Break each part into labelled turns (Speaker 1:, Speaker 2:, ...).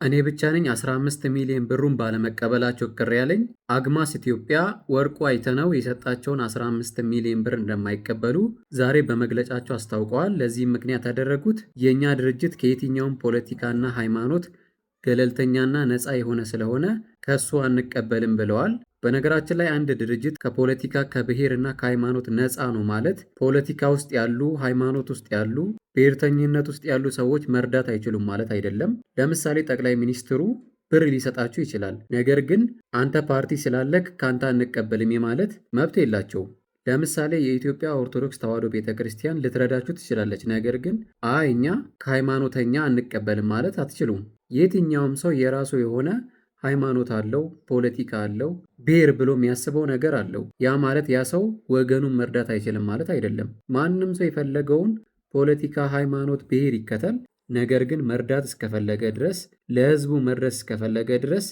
Speaker 1: እኔ ብቻ ነኝ 15 ሚሊዮን ብሩን ባለመቀበላቸው ቅር ያለኝ። አግማስ ኢትዮጵያ ወርቁ አይተነው የሰጣቸውን 15 ሚሊዮን ብር እንደማይቀበሉ ዛሬ በመግለጫቸው አስታውቀዋል። ለዚህም ምክንያት ያደረጉት የእኛ ድርጅት ከየትኛውም ፖለቲካና ሃይማኖት ገለልተኛና ነፃ የሆነ ስለሆነ ከእሱ አንቀበልም ብለዋል። በነገራችን ላይ አንድ ድርጅት ከፖለቲካ ከብሔርና ከሃይማኖት ነፃ ነው ማለት ፖለቲካ ውስጥ ያሉ፣ ሃይማኖት ውስጥ ያሉ፣ ብሔርተኝነት ውስጥ ያሉ ሰዎች መርዳት አይችሉም ማለት አይደለም። ለምሳሌ ጠቅላይ ሚኒስትሩ ብር ሊሰጣችሁ ይችላል። ነገር ግን አንተ ፓርቲ ስላለክ ከአንተ አንቀበልም የማለት መብት የላቸውም። ለምሳሌ የኢትዮጵያ ኦርቶዶክስ ተዋሕዶ ቤተክርስቲያን ልትረዳችሁ ትችላለች። ነገር ግን እኛ ከሃይማኖተኛ አንቀበልም ማለት አትችሉም። የትኛውም ሰው የራሱ የሆነ ሃይማኖት አለው፣ ፖለቲካ አለው፣ ብሔር ብሎ የሚያስበው ነገር አለው። ያ ማለት ያ ሰው ወገኑን መርዳት አይችልም ማለት አይደለም። ማንም ሰው የፈለገውን ፖለቲካ፣ ሃይማኖት፣ ብሔር ይከተል። ነገር ግን መርዳት እስከፈለገ ድረስ፣ ለህዝቡ መድረስ እስከፈለገ ድረስ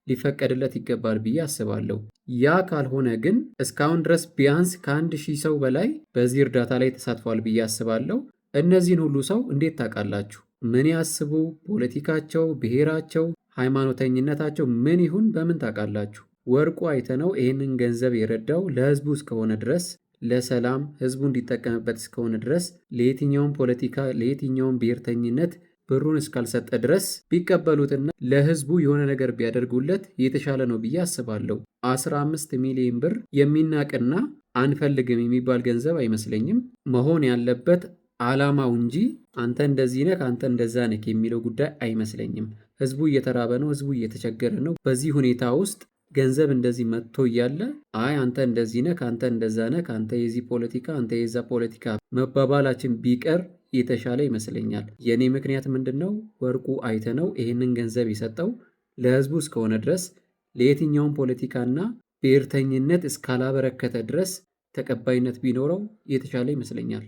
Speaker 1: ሊፈቀድለት ይገባል ብዬ አስባለሁ። ያ ካልሆነ ግን እስካሁን ድረስ ቢያንስ ከ1000 ሰው በላይ በዚህ እርዳታ ላይ ተሳትፏል ብዬ አስባለሁ። እነዚህን ሁሉ ሰው እንዴት ታውቃላችሁ? ምን ያስቡ? ፖለቲካቸው፣ ብሔራቸው፣ ሃይማኖተኝነታቸው ምን ይሁን በምን ታውቃላችሁ? ወርቁ አይተነው ይህንን ገንዘብ የረዳው ለህዝቡ እስከሆነ ድረስ፣ ለሰላም ህዝቡ እንዲጠቀምበት እስከሆነ ድረስ፣ ለየትኛውም ፖለቲካ ለየትኛውም ብሔርተኝነት ብሩን እስካልሰጠ ድረስ ቢቀበሉትና ለህዝቡ የሆነ ነገር ቢያደርጉለት የተሻለ ነው ብዬ አስባለሁ። 15 ሚሊዮን ብር የሚናቅና አንፈልግም የሚባል ገንዘብ አይመስለኝም። መሆን ያለበት ዓላማው እንጂ አንተ እንደዚህ ነህ አንተ እንደዛ ነህ የሚለው ጉዳይ አይመስለኝም። ህዝቡ እየተራበ ነው፣ ህዝቡ እየተቸገረ ነው። በዚህ ሁኔታ ውስጥ ገንዘብ እንደዚህ መጥቶ እያለ አንተ እንደዚህ ነህ አንተ እንደዛ ነህ አንተ የዚህ ፖለቲካ አንተ የዛ ፖለቲካ መባባላችን ቢቀር የተሻለ ይመስለኛል። የኔ ምክንያት ምንድነው? ወርቁ አይተነው ይህንን ገንዘብ የሰጠው ለህዝቡ እስከሆነ ድረስ ለየትኛውም ፖለቲካና ብሔርተኝነት እስካላበረከተ ድረስ ተቀባይነት ቢኖረው የተሻለ ይመስለኛል።